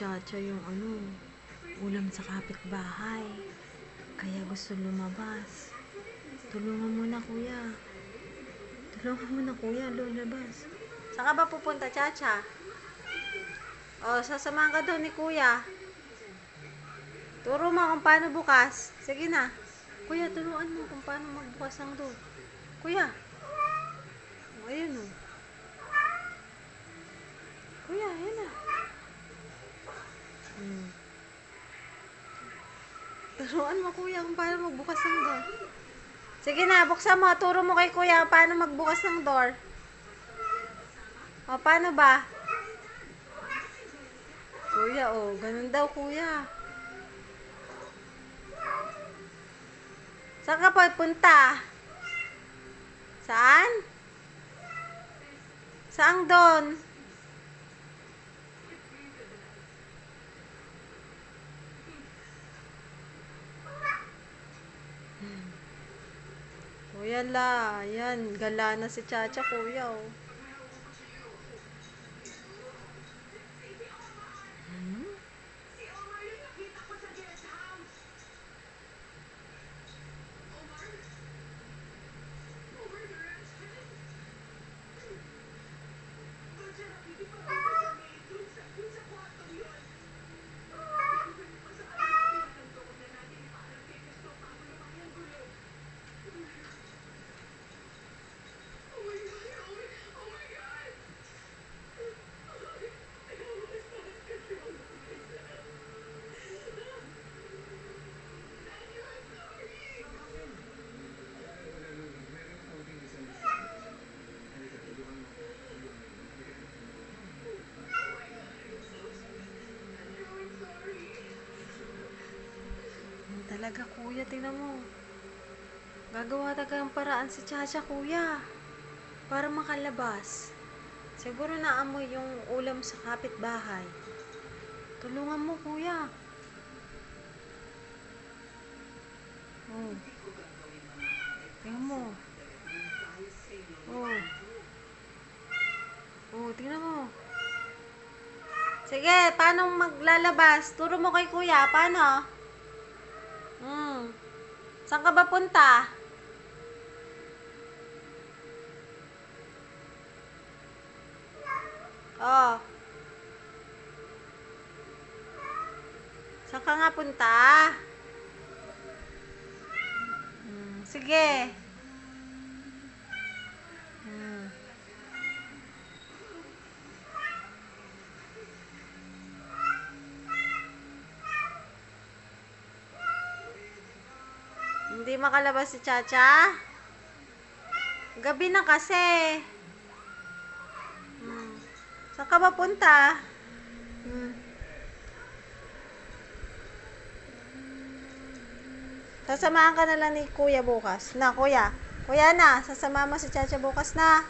Chacha yung ulam sa kapitbahay. Kaya gusto lumabas. Tulungan mo na, kuya. Tulungan mo na, kuya. Lumabas. Saan ka ba pupunta, Chacha? O, sasamahan ka daw ni kuya. Turo mo kung paano bukas. Sige na. Kuya, turuan mo kung paano magbukas ng door. Kuya. O, ayun o. Kuya, ayan na. Turuan mo, kuya, kung paano magbukas ng door. Sige na, buksan mo. Turo mo kay kuya kung paano magbukas ng door. O, paano ba? Kuya, o. Ganun daw, kuya. Saan ka punta? Saan? Saan doon? Kuya la, ayan, gala na si Chacha, kuya, oh. Talaga, kuya, tingnan mo. Gagawa talaga ng paraan si Chacha, kuya. Para makalabas. Siguro naamoy yung ulam sa kapitbahay. Tulungan mo, kuya. Oh. Tingnan mo. Oh. Oh, tingnan mo. Sige, paano maglalabas? Turo mo kay kuya, paano? Saan ka ba punta? Oh. Saan ka nga punta? Sige. Hindi makalabas si Chacha? Gabi na kasi. Saan ka ba punta? Sasamahan ka na lang ni kuya bukas. Na, kuya. Kuya na, sasamahan mo si Chacha bukas na.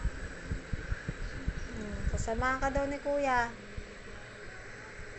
Sasamahan ka daw ni kuya.